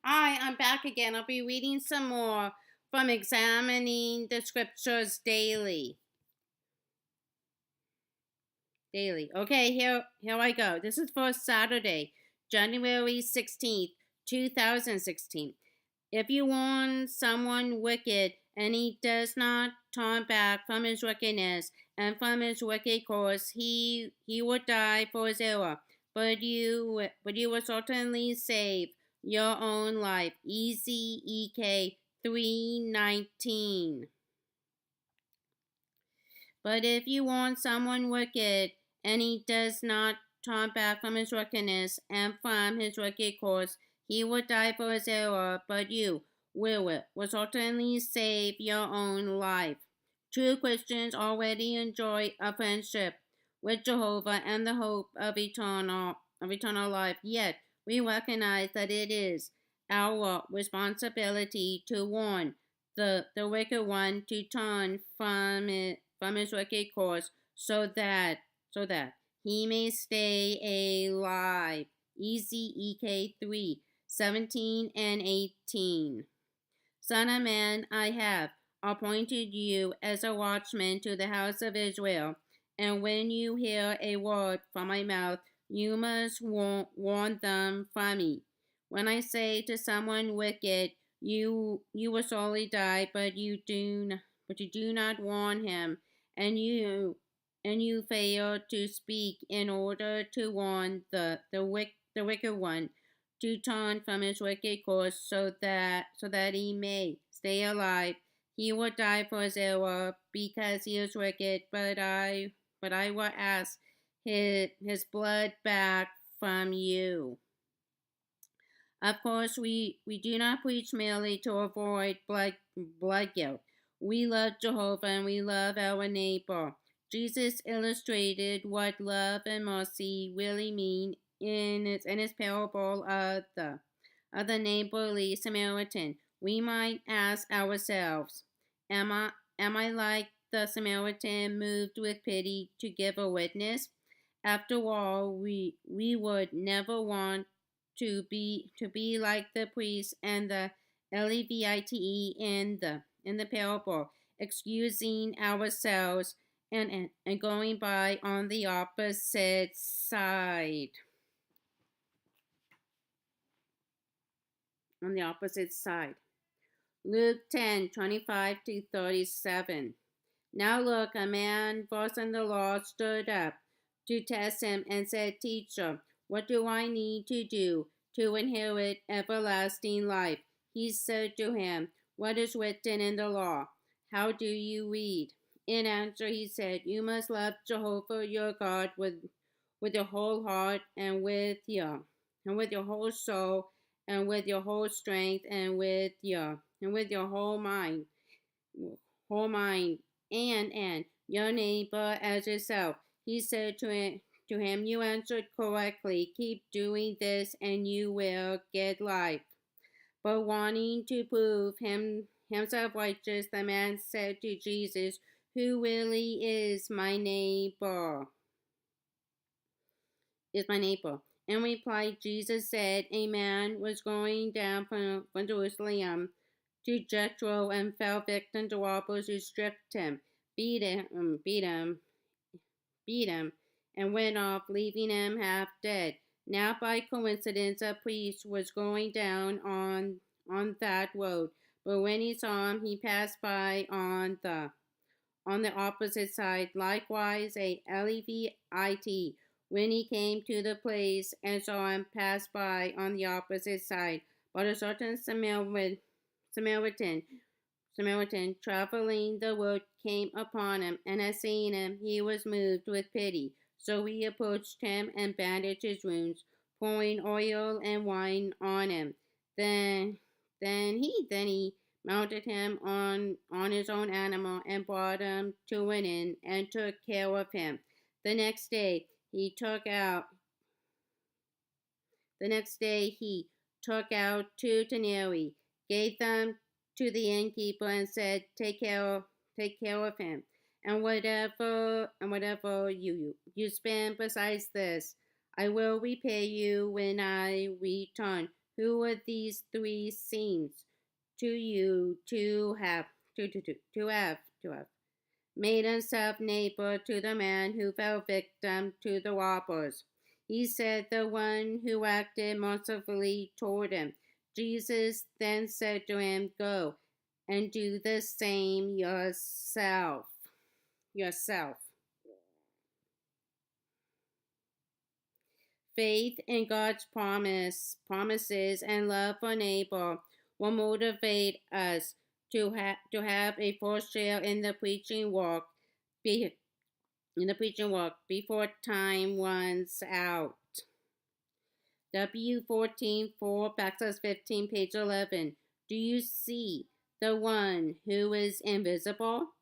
Hi, I'm back again. I'll be reading some more from Examining the Scriptures Daily. Okay, here I go. This is for Saturday, January 16th, 2016. If you warn someone wicked and he does not turn back from his wickedness and from his wicked course, he will die for his error. But you will certainly save your own life. EZEK 3:19. But if you want someone wicked, and he does not turn back from his wickedness and from his wicked course, he will die for his error, but you will certainly save your own life. True Christians already enjoy a friendship with Jehovah and the hope of eternal life. Yet we recognize that it is our responsibility to warn the wicked one to turn from his wicked course so that he may stay alive. EZEK 3:17 and 18. Son of man, I have appointed you as a watchman to the house of Israel, and when you hear a word from my mouth, you must warn them from me. When I say to someone wicked, you will surely die, but you do not warn him, and you fail to speak in order to warn the wicked one to turn from his wicked course so that he may stay alive. He will die for his error because he is wicked, but I will ask his blood back from you. Of course, we do not preach merely to avoid blood guilt. We love Jehovah and we love our neighbor. Jesus illustrated what love and mercy really mean in his parable of the neighborly Samaritan. We might ask ourselves, am I like the Samaritan, moved with pity to give a witness? After all, we would never want to be like the priest and the Levite in the parable, excusing ourselves and going by on the opposite side. On the opposite side. Luke 10:25 to 37. Now look, a man versed in the law stood up to test him and said, Teacher, what do I need to do to inherit everlasting life? He said to him, What is written in the law? How do you read? In answer, he said, You must love Jehovah your God with your whole heart and with your whole soul and with your whole strength and with your whole mind and your neighbor as yourself. He said to him, You answered correctly. Keep doing this and you will get life. But wanting to prove himself righteous, the man said to Jesus, Who really is my neighbor? In reply, Jesus said, A man was going down from Jerusalem to Jethro and fell victim to robbers who stripped him, beat him, beat him, beat him, and went off, leaving him half dead. Now, by coincidence, a priest was going down on that road, but when he saw him, he passed by on the opposite side. Likewise, a Levite, when he came to the place and saw him, passed by on the opposite side. But a certain Samaritan traveling the road came upon him, and as seeing him, he was moved with pity. So he approached him and bandaged his wounds, pouring oil and wine on him. Then, then he mounted him on his own animal and brought him to an inn and took care of him. The next day he took out two denarii, gave them to the innkeeper, and said, Take care of him, and whatever you spend besides this, I will repay you when I return. Who are these three seems to you to have made himself neighbor to the man who fell victim to the robbers? He said the one who acted mercifully toward him. Jesus then said to him, Go and do the same yourself. Faith in God's promises, and love for neighbor will motivate us to have a first share in the preaching work, before time runs out. W14 4 backslash 15 page 11. Do you see the one who is invisible?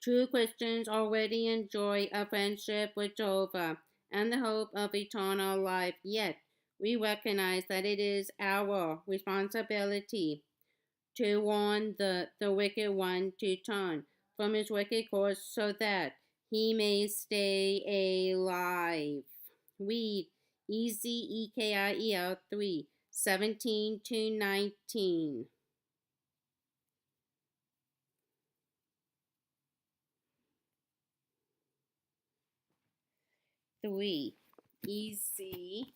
True Christians already enjoy a friendship with Jehovah and the hope of eternal life, yet we recognize that it is our responsibility to warn the wicked one to turn from his wicked course so that he may stay alive. Read Ezekiel 3:17-19. 3. Easy.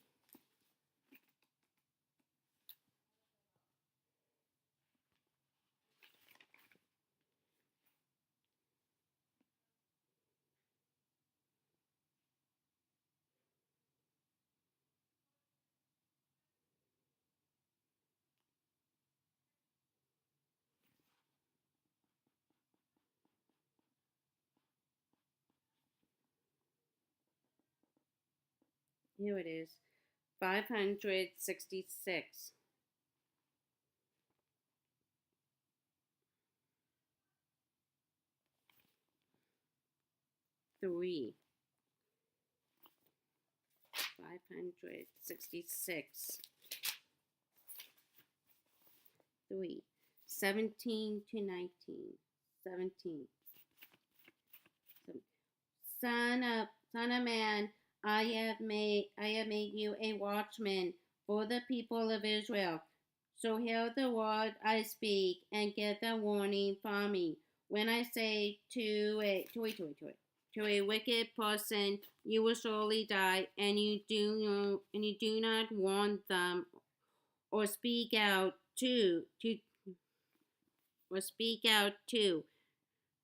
Here it is. 566. 3. 566. 3. 17-19. 17. Son of man, I have made you a watchman for the people of Israel. So hear the word I speak and get the warning from me. When I say to a wicked person, you will surely die, and you do not warn them or speak out to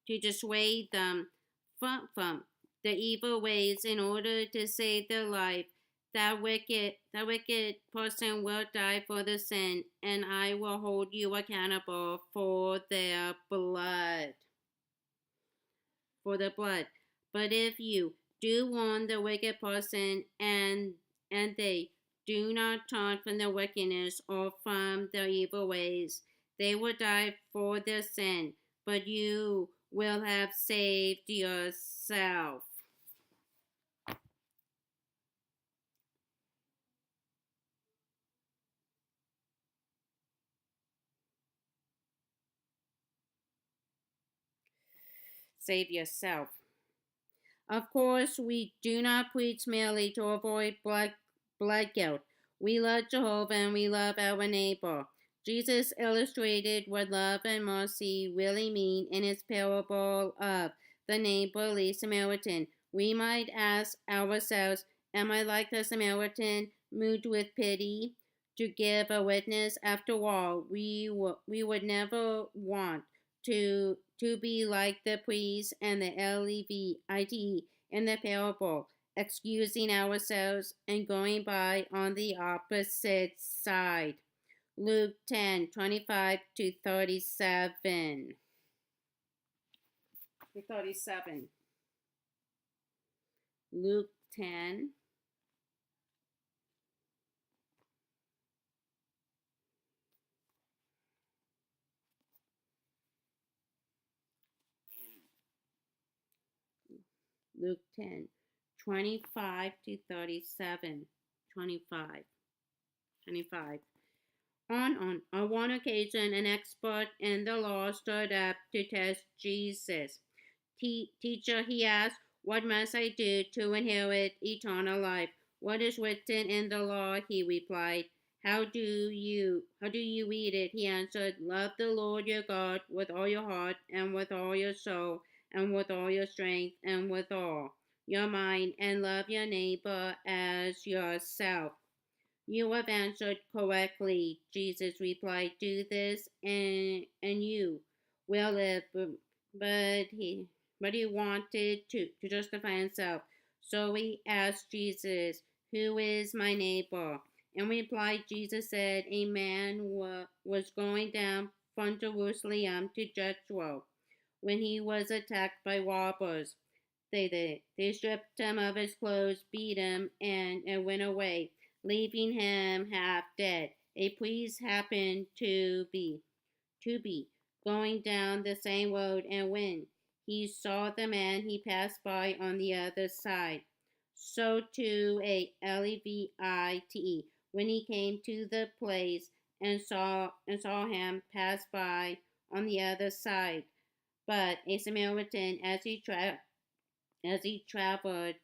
dissuade them from the evil ways in order to save their life. That wicked person will die for the sin, and I will hold you accountable for their blood. For the blood. But if you do warn the wicked person and they do not turn from their wickedness or from their evil ways, they will die for their sin, but you will have saved yourself. Save yourself. Of course, we do not preach merely to avoid blood guilt. We love Jehovah and we love our neighbor. Jesus illustrated what love and mercy really mean in his parable of the neighborly Samaritan. We might ask ourselves, am I like the Samaritan, moved with pity to give a witness? After all, we would never want to be like the priest and the Levite in the parable, excusing ourselves and going by on the opposite side. Luke 10:25-37. 37. Luke 10. Luke 10:25-37. 25. On one occasion, an expert in the law stood up to test Jesus. Teacher, he asked, what must I do to inherit eternal life? What is written in the law? He replied. How do you read it? He answered, love the Lord your God with all your heart and with all your soul and with all your strength and with all your mind, and love your neighbor as yourself. You have answered correctly, Jesus replied. Do this and you will live. But he wanted to justify himself. So he asked Jesus, who is my neighbor? In reply, Jesus said, a man was going down from Jerusalem to Jericho when he was attacked by robbers. They stripped him of his clothes, beat him, and went away, leaving him half dead. A priest happened to be going down the same road, and when he saw the man, he passed by on the other side. So too a Levite, when he came to the place and saw him pass by on the other side. But a Samaritan, as he traveled,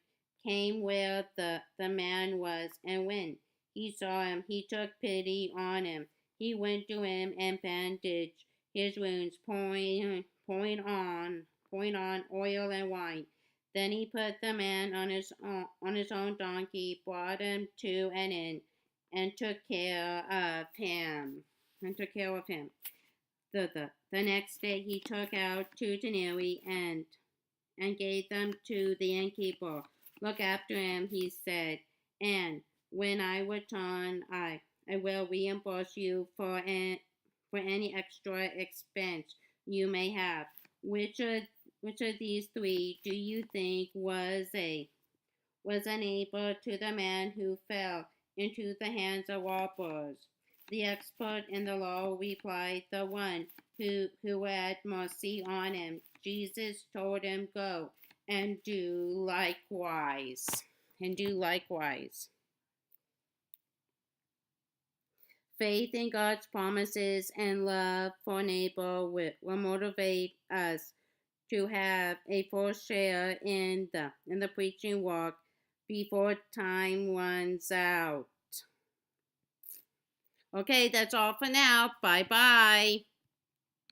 came where the man was, and when he saw him, he took pity on him. He went to him and bandaged his wounds, pouring on oil and wine. Then he put the man on his own donkey, brought him to an inn, and took care of him. The next day he took out 2 denarii and gave them to the innkeeper. Look after him, he said, and when I return, I will reimburse you for any extra expense you may have. Which of these three do you think was a neighbor to the man who fell into the hands of robbers? The expert in the law replied, the one who had mercy on him. Jesus told him, go and do likewise. And do likewise. Faith in God's promises and love for neighbor will motivate us to have a full share in the preaching work before time runs out. Okay, that's all for now. Bye bye.